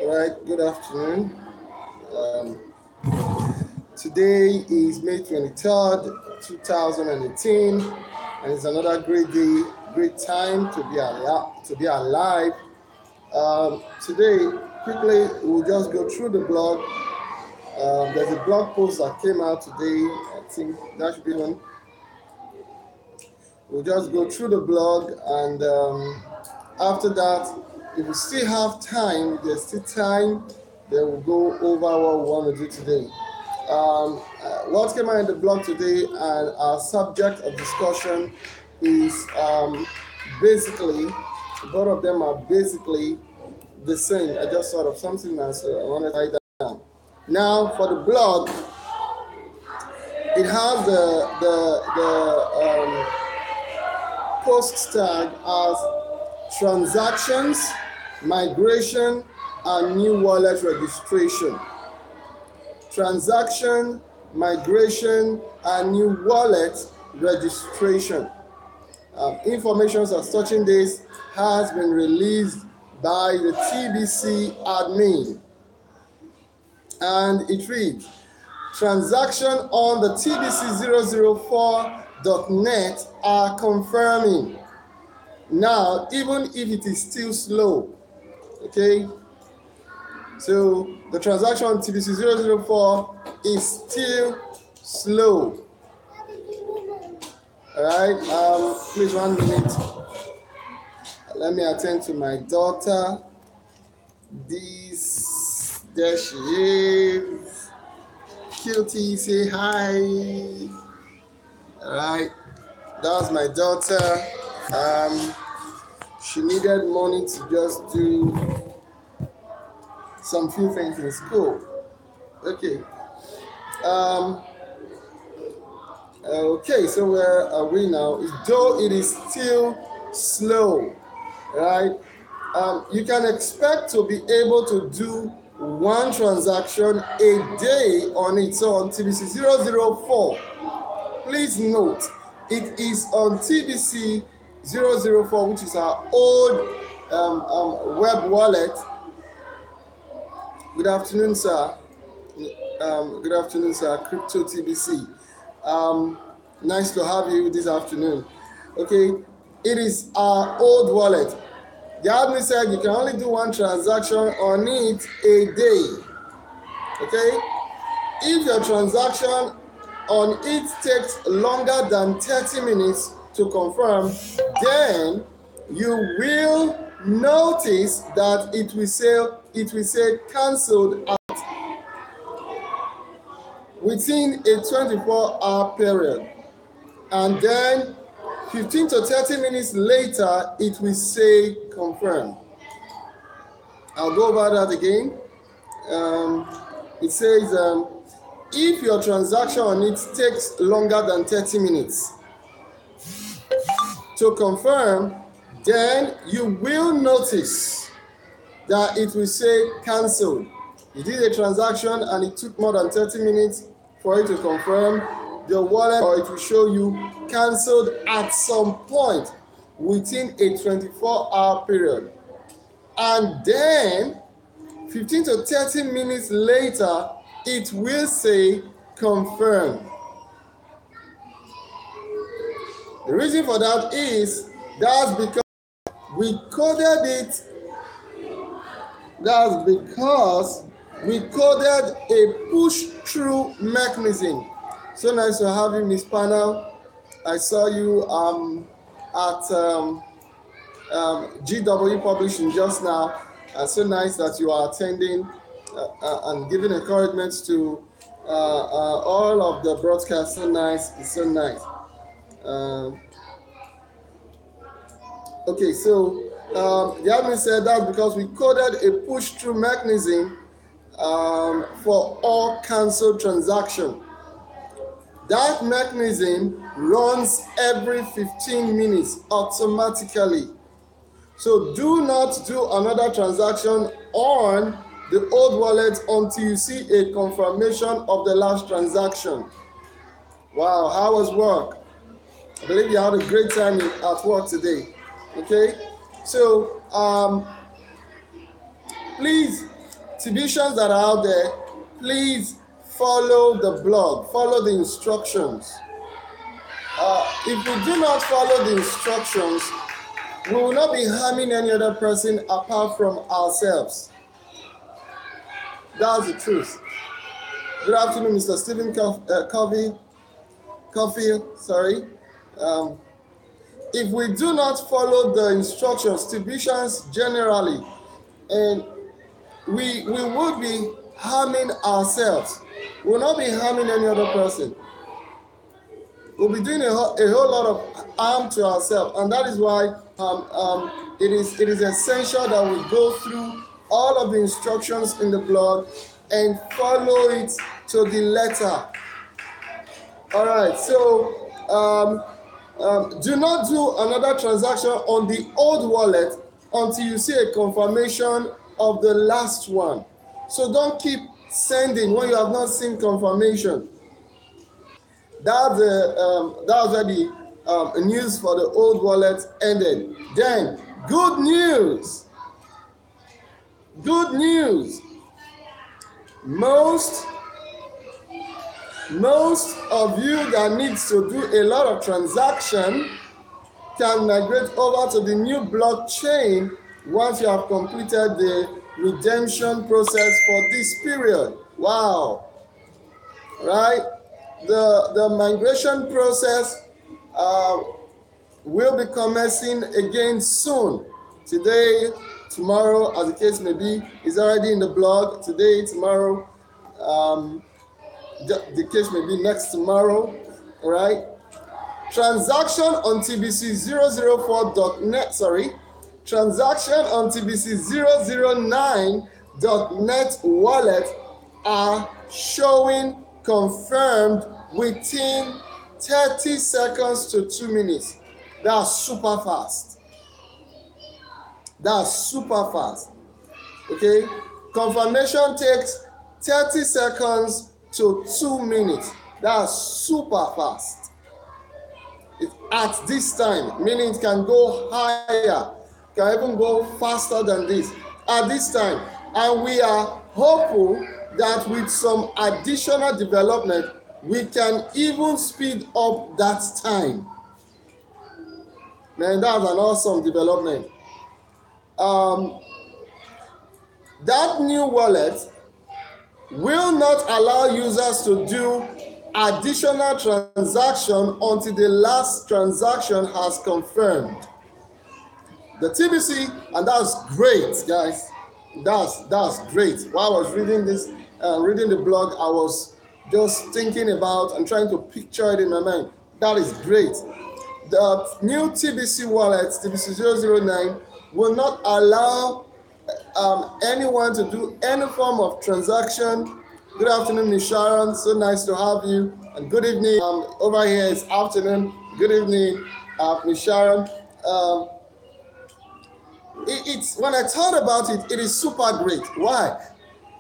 All right, good afternoon. Today is May 23rd, 2018, and it's another great day, great time to be alive. Today, quickly, we'll just go through the blog. There's a blog post that came out today. I think that should be one. We'll just go through the blog, and after that, if we still have time, there's still time, then we'll go over what we want to do today. What came out in the blog today, and our subject of discussion is basically, both of them are basically the same. I just thought of something else, so I want to write that down. Now, for the blog, it has the post tag as transactions, migration, and new wallet registration. Transaction, migration, and new wallet registration. Information as touching this has been released by the TBC admin. And it reads, transaction on the TBC004.net are confirming. Now, even if it is still slow, okay? So the transaction on TBC004 is still slow. All right, please 1 minute. Let me attend to my daughter. There she is. Cutie, say hi. All right, that's my daughter. She needed money to just do some few things in school. Okay. Okay, so where are we now? Though it is still slow, right? You can expect to be able to do one transaction a day on its own TBC004. Please note, it is on TBC004, which is our old web wallet. Good afternoon, sir. Good afternoon, sir. Crypto TBC. Nice to have you this afternoon. Okay, it is our old wallet. The admin said you can only do one transaction on it a day. Okay, if your transaction on it takes longer than 30 minutes to confirm, then you will notice that it will say cancelled out within a 24-hour period, and then 15 to 30 minutes later it will say confirm. I'll go over that again. It says if your transaction on it takes longer than 30 minutes to confirm, then you will notice that it will say cancelled. You did a transaction and it took more than 30 minutes for it to confirm your wallet, or it will show you cancelled at some point within a 24-hour period. And then 15 to 30 minutes later, it will say confirm. The reason for that is that's because we coded it. That's because we coded a push-through mechanism. So nice to have you, Miss Panel. I saw you at GW Publishing just now. So nice that you are attending and giving encouragement to all of the broadcasts. So nice. It's so nice. Okay, so the admin said that because we coded a push-through mechanism for all cancelled transactions. That mechanism runs every 15 minutes automatically. So do not do another transaction on the old wallet until you see a confirmation of the last transaction. Wow, how was work? I believe you had a great time at work today. Okay, so please Tibians that are out there, please follow the blog, follow the instructions. If we do not follow the instructions, we will not be harming any other person apart from ourselves. That's the truth. Good afternoon, Mr. Stephen Coffee. Sorry. If we do not follow the instructions, Tibians generally, and we would be harming ourselves. We will not be harming any other person. We'll be doing a whole lot of harm to ourselves, and that is why it is essential that we go through all of the instructions in the blog and follow it to the letter. All right, so do not do another transaction on the old wallet until you see a confirmation of the last one. So don't keep sending when you have not seen confirmation. That's where the news for the old wallet ended. Then, good news. Good news. Most of you that needs to do a lot of transaction can migrate over to the new blockchain once you have completed the redemption process for this period. Wow. Right? The migration process will be commencing again soon. Today, tomorrow, as the case may be, is already in the blog. Today, tomorrow, the case may be next tomorrow. All right. Transaction on TBC004.net, transaction on TBC009.net wallet are showing confirmed within 30 seconds to 2 minutes. That's super fast. That's super fast. Okay? Confirmation takes 30 seconds to 2 minutes. That's super fast. At this time, meaning it can go higher, can even go faster than this at this time. And we are hopeful that with some additional development, we can even speed up that time. Man, that's an awesome development. That new wallet will not allow users to do additional transaction until the last transaction has confirmed. The TBC, and that's great, guys. That's great. While I was reading this, reading the blog, I was just thinking about and trying to picture it in my mind. That is great. The new TBC wallet, TBC009, will not allow anyone to do any form of transaction. Good afternoon, Ms. Sharon. So nice to have you. And good evening. Over here is afternoon. Good evening, Ms. Sharon. It's when I thought about it, it is super great. Why?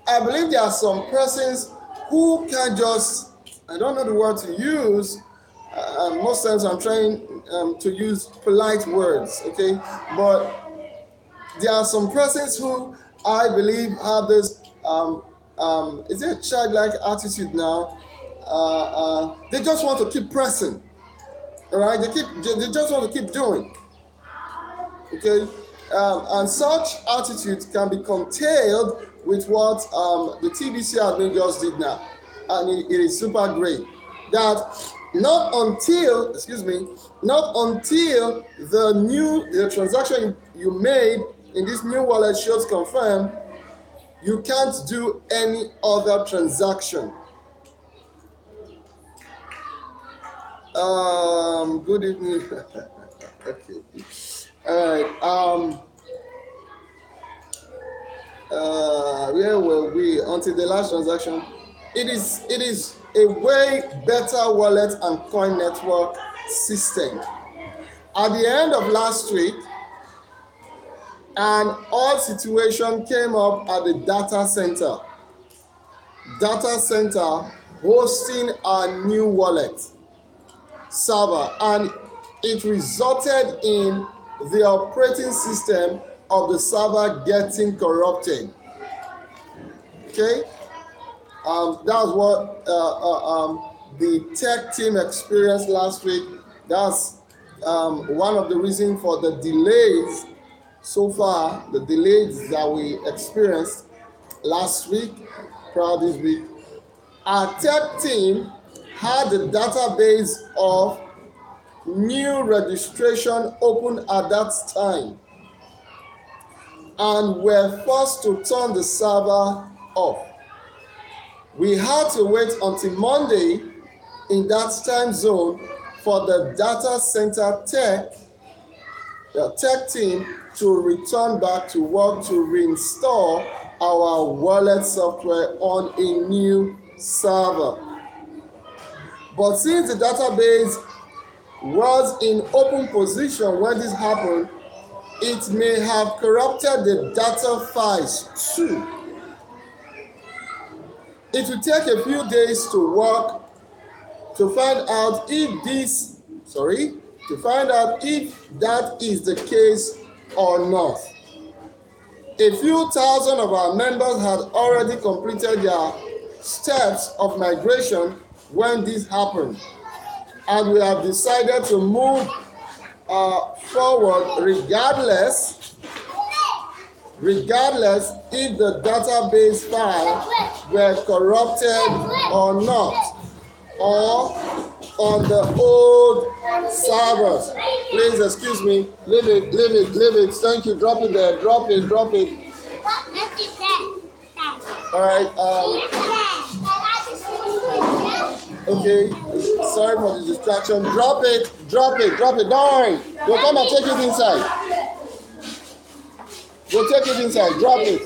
I believe there are some persons who can just, I don't know the word to use. Most times I'm trying to use polite words, okay? But there are some persons who I believe have this, is it a childlike attitude now? They just want to keep pressing, all right? They just want to keep doing, okay? And such attitude can be curtailed with what the TBC admin just did now, and it is super great. That not until the transaction you made in this new wallet shows confirmed, you can't do any other transaction. Good evening. Okay. All right. Where were we? Until the last transaction. It is a way better wallet and coin network system. At the end of last week, an odd situation came up at the data center. Data center hosting a new wallet server, and it resulted in the operating system of the server getting corrupted. Okay, that's what the tech team experienced last week. That's one of the reasons for the delays so far, the delays that we experienced last week, throughout this week. Our tech team had the database of new registration open at that time and were forced to turn the server off. We had to wait until Monday in that time zone for the data center the tech team to return back to work to reinstall our wallet software on a new server. But since the database was in open position when this happened, it may have corrupted the data files too. It will take a few days to work to find out if that is the case or not. A few thousand of our members had already completed their steps of migration when this happened, and we have decided to move forward regardless if the database file were corrupted or not, or on the old servers. Please excuse me. Leave it. Thank you. Drop it there. Drop it. All right. Okay. Sorry for the distraction. Drop it. Don't worry. We'll come and take it inside. Drop it.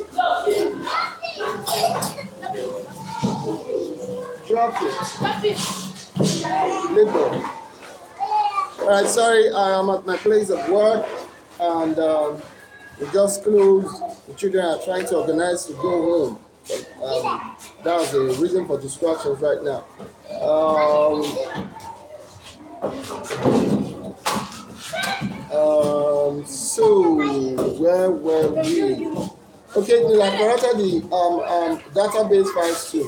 Little. All right, sorry, I am at my place of work, and we just closed. The children are trying to organize to go home. That's the reason for distractions right now. So where were we? Okay, we have corrected the database files too.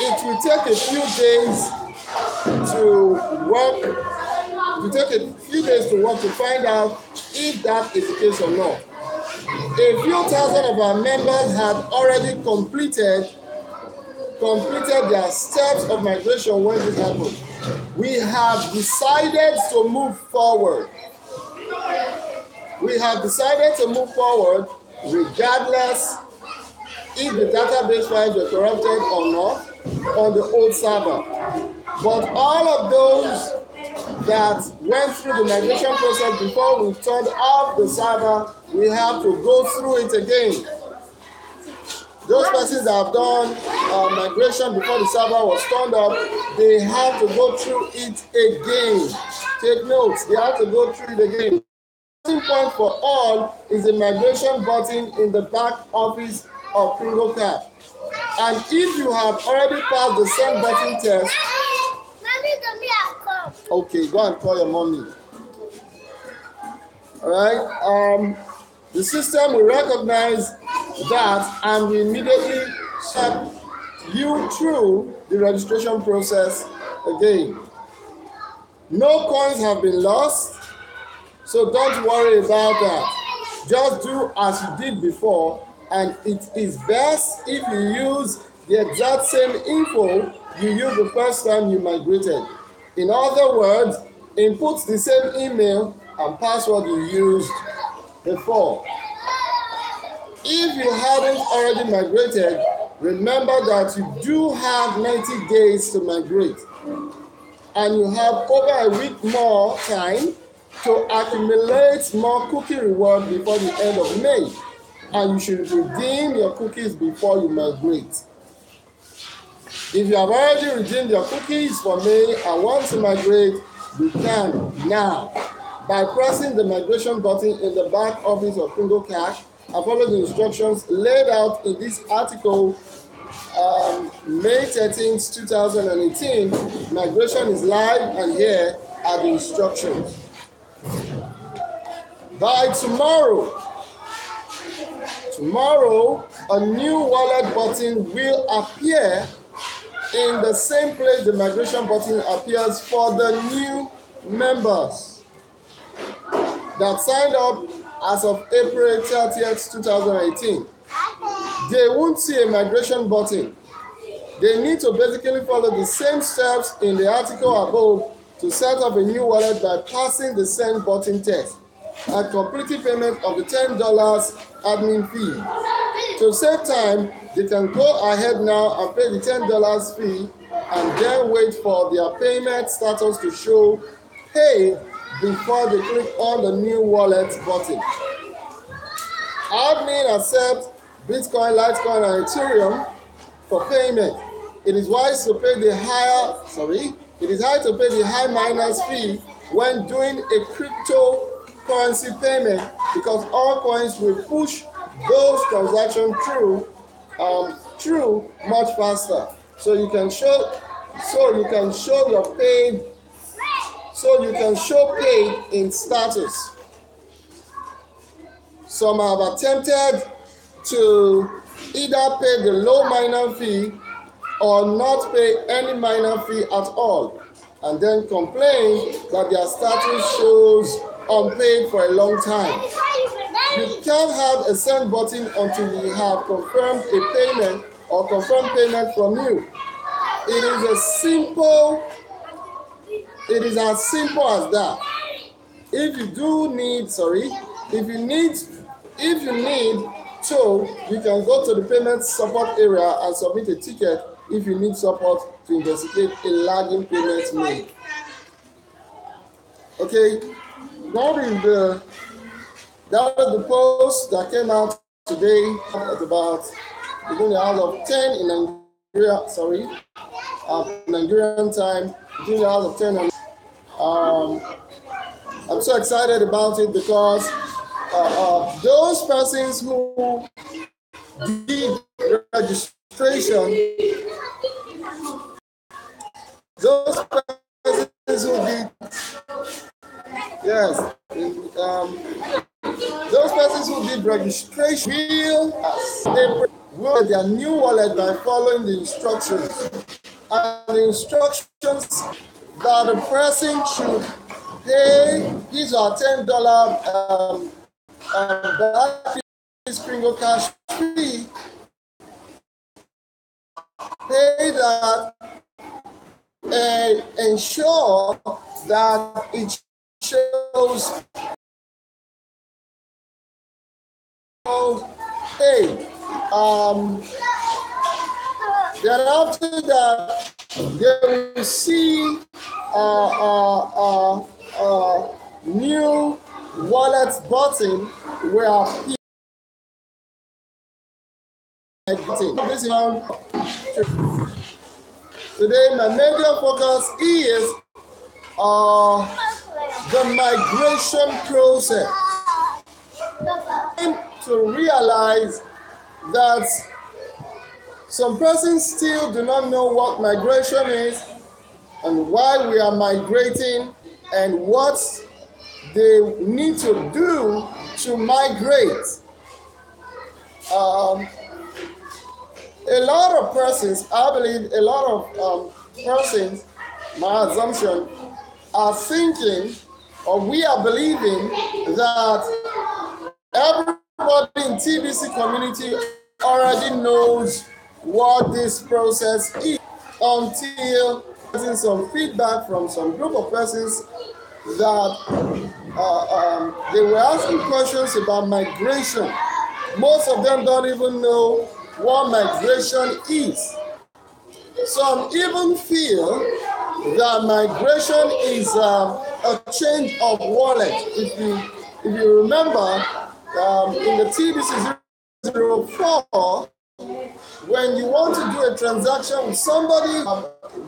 It will take a few days to work. To find out if that is the case or not. A few thousand of our members had already completed their steps of migration when this happened. We have decided to move forward. Regardless if the database files were corrupted or not on the old server. But all of those that went through the migration process before we turned off the server, we have to go through it again. Those persons that have done migration before the server was turned off, they have to go through it again. Take notes, they have to go through it again. The point for all is the migration button in the back office of Pringle Cash. And if you have already passed the send button test, okay, go and call your mommy. All right. The system will recognize that and will immediately step you through the registration process again. No coins have been lost, so don't worry about that. Just do as you did before, and it is best if you use the exact same info you used the first time you migrated. In other words, input the same email and password you used before. If you haven't already migrated, remember that you do have 90 days to migrate, and you have over a week more time to accumulate more cookie reward before the end of May, and you should redeem your cookies before you migrate. If you have already redeemed your cookies for May and want to migrate, you can now by pressing the migration button in the back office of Pringle Cash and follow the instructions laid out in this article, May 13th, 2018. Migration is live, and here are the instructions. By tomorrow, Tomorrow, a new wallet button will appear in the same place the migration button appears for the new members that signed up as of April 30th, 2018. They won't see a migration button. They need to basically follow the same steps in the article above to set up a new wallet by passing the send button test and completing payment of the $10 admin fee. To save time, they can go ahead now and pay the $10 fee and then wait for their payment status to show paid before they click on the new wallet button. Admin accepts Bitcoin, Litecoin, and Ethereum for payment. It is wise to pay the high to pay the high miners fee when doing a cryptocurrency payment, because all coins will push those transactions through much faster. So you can show paid in status. Some have attempted to either pay the low miner fee or not pay any miner fee at all, and then complain that their status shows unpaid for a long time. You can't have a send button until you have confirmed a payment or confirmed payment from you. It is as simple as that. If you need to, you can go to the payment support area and submit a ticket if you need support to investigate a lagging payment made. Okay, that is the post that came out today at about between the hours of 10 in Nigeria, Nigerian time, between the hours of 10 and I'm so excited about it because those persons who did registration, those persons who did registration will their new wallet by following the instructions. And the instructions that the person should pay his or $10 Kringle Cash fee, pay that, and ensure that it shows paid. Then after that, they will see new wallet button where today my major focus is the migration process. To realize that some persons still do not know what migration is and why we are migrating and what they need to do to migrate. A lot of persons, I believe a lot of persons, my assumption, are thinking, or we are believing that everybody in TBC community already knows what this process is until getting some feedback from some group of persons that they were asking questions about migration. Most of them don't even know what migration is. Some even feel that migration is a change of wallet. If you remember, in the TBC 04, when you want to do a transaction with somebody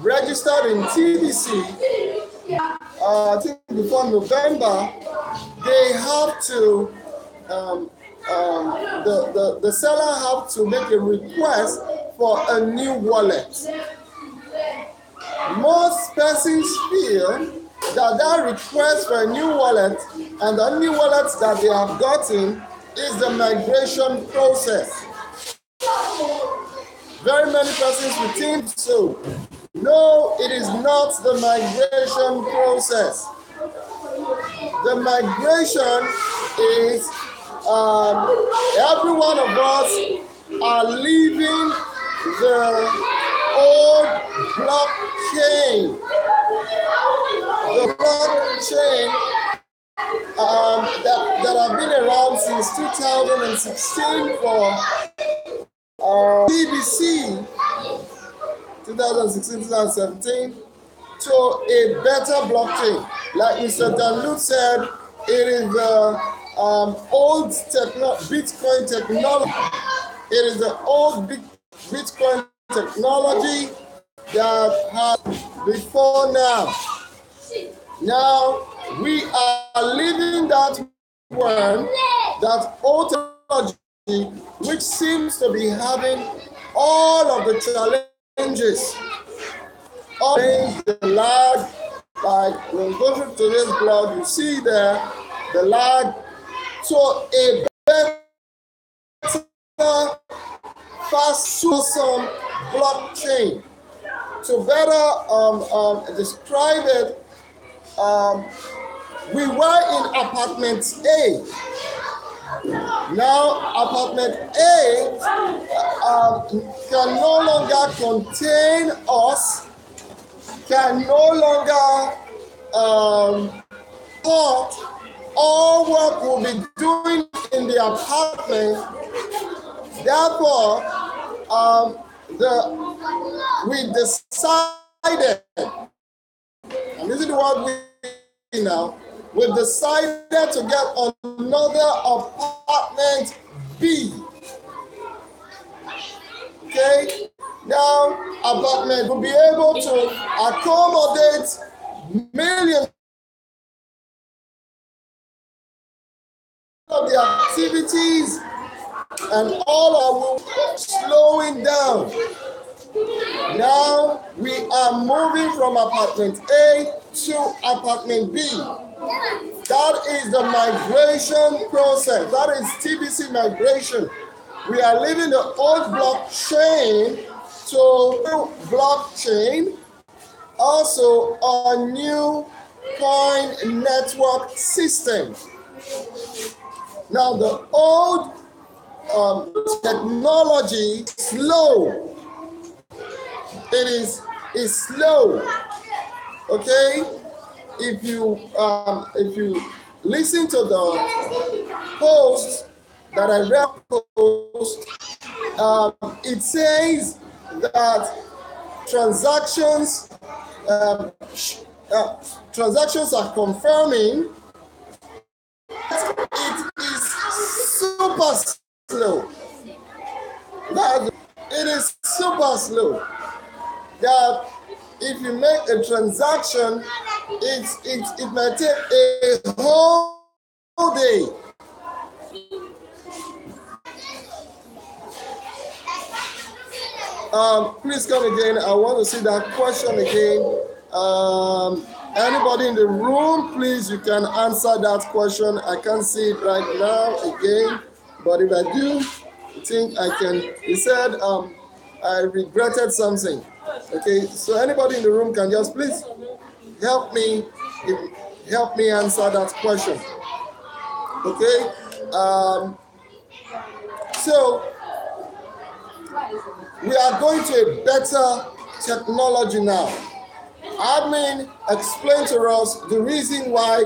registered in TBC, I think before November, they have to, the seller have to make a request for a new wallet. Most persons feel that request for a new wallet and the new wallets that they have gotten is the migration process. Very many persons will think so. No, it is not the migration process. The migration is every one of us are leaving the old blockchain. The blockchain that have been around since 2016 for TBC 2016-2017 to a better blockchain. Like Mr. Danlute said, it is the old Bitcoin technology. It is the old Bitcoin technology that has before now. Now we are living that one, that old technology, which seems to be having all of the challenges. All the lag, like when you go through today's blog, you see there the lag. So a better, fast, awesome blockchain. To better describe it, we were in apartment A. Now apartment A can no longer contain us, can no longer put all what we'll be doing in the apartment. Therefore, we decided, and this is what we now, we decided to get another apartment B. Okay, now apartment will be able to accommodate millions of the activities, and all are slowing down. Now we are moving from apartment A to apartment B. That is the migration process. That is TBC migration. We are leaving the old blockchain to new blockchain, also a new coin network system. Now the old technology is slow. It is slow. Okay, if you listen to the post that I read, it says that transactions are confirming that it is super slow. That it is super slow. That if you make a transaction, it might take a whole day. Please come again. I want to see that question again. Anybody in the room, please, you can answer that question. I can't see it right now again, but if I do, I think I can. He said, I regretted something. Okay, so anybody in the room can just please help me answer that question. Okay, so we are going to a better technology now. Admin explained to us the reason why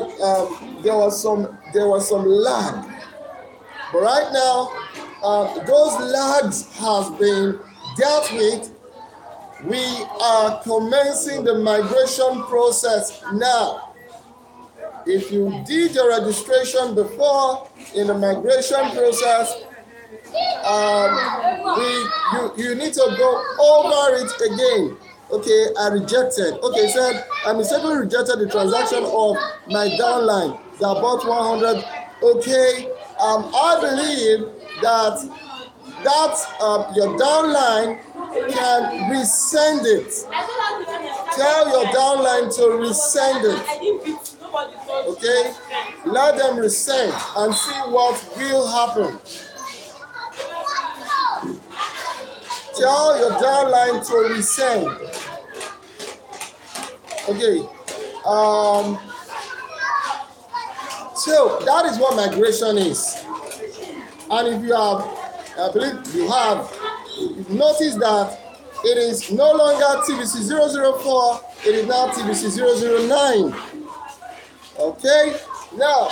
there was some lag, but right now those lags have been dealt with. We are commencing the migration process now. If you did your registration before in the migration process, you need to go over it again. Okay, I rejected. Okay, said I mistakenly rejected the transaction of my downline that bought 100. Okay, I believe that your downline can resend it. Tell your downline to resend it. Okay? Let them resend and see what will happen. Tell your downline to resend. Okay. So that is what migration is. And if you have, I believe you've noticed that it is no longer TBC 004, it is now TBC 009. Okay? Now,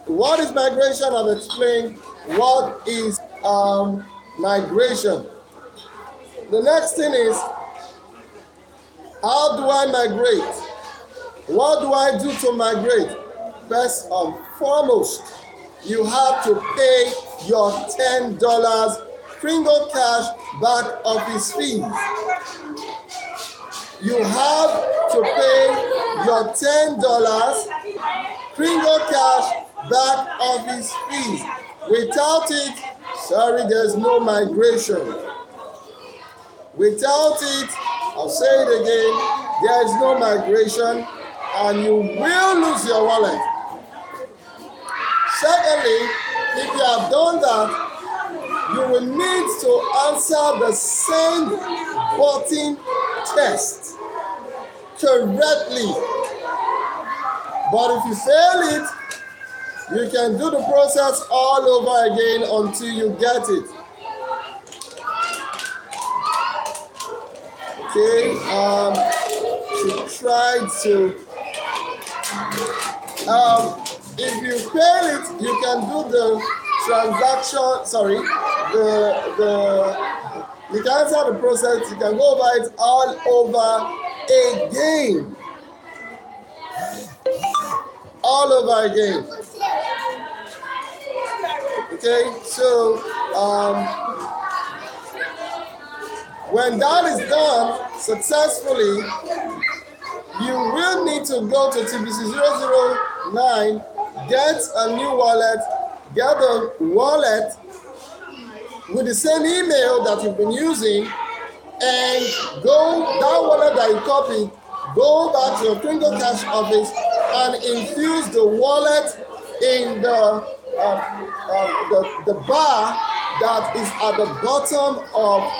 what is migration? I've explained what is migration. The next thing is, how do I migrate? What do I do to migrate? First and foremost, you have to pay your $10 Kringle Cash back office fees. You have to pay your $10 Kringle Cash back office fees. Without it, sorry, there's no migration. Without it, I'll say it again, there is no migration and you will lose your wallet. Secondly, if you have done that, you will need to answer the send button test correctly. But if you fail it, you can do the process all over again until you get it. Okay, you try to, if you fail it, you can do the transaction, you can answer the process, you can go over it all over again. All over again. Okay, so when that is done successfully, you will need to go to TBC 009, get a new wallet, get a wallet with the same email that you've been using, and go, that wallet that you copied, go back to your Kringle Cash office and infuse the wallet in the bar that is at the bottom of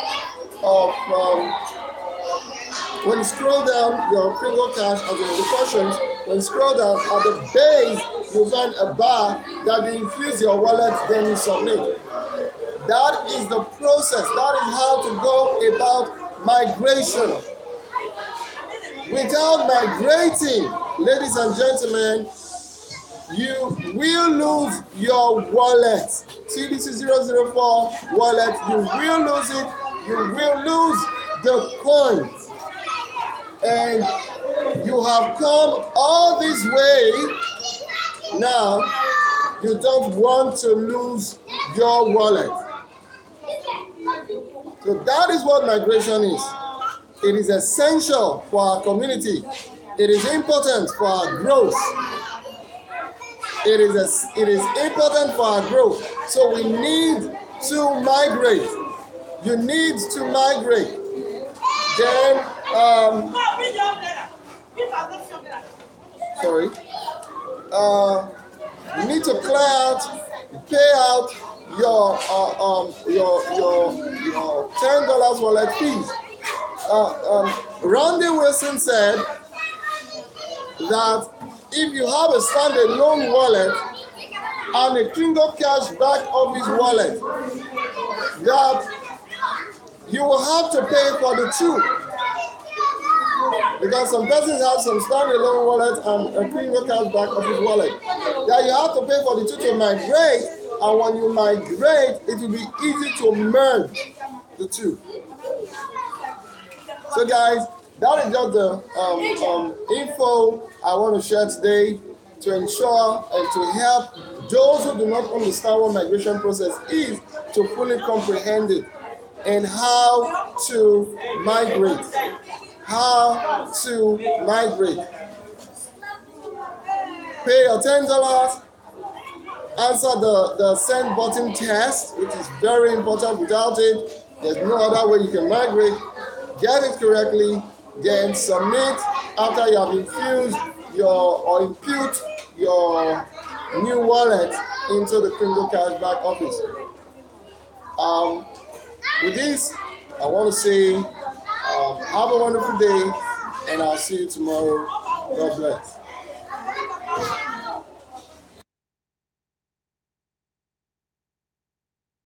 when you scroll down your Kringle Cash of the questions, when you scroll down at the base, you find a bar that you infuse your wallet, then you submit. That is the process. That is how to go about migration. Without migrating, ladies and gentlemen, you will lose your wallet. TBC 004 wallet, you will lose it. You will lose the coins. And you have come all this way. Now, you don't want to lose your wallet. So that is what migration is. It is essential for our community. It is important for our growth. It is important for our growth. So we need to migrate. You need to migrate. Then, you need to clear out, pay out your $10 wallet fees. Randy Wilson said that if you have a standalone wallet and a Kringle Cash back office wallet, that you will have to pay for the two. Because some persons have some standalone wallet and a Kringle Cash back office wallet. That you have to pay for the two to migrate, and when you migrate, it will be easy to merge the two. So guys, that is just the info I want to share today to ensure and to help those who do not understand what migration process is to fully comprehend it and how to migrate. How to migrate. Pay your $10, answer the send button test, which is very important. Without it, there's no other way you can migrate. Get it correctly, then submit after you have infused or impute your new wallet into the Crypto Cashback office. With this, I want to say have a wonderful day, and I'll see you tomorrow. God bless.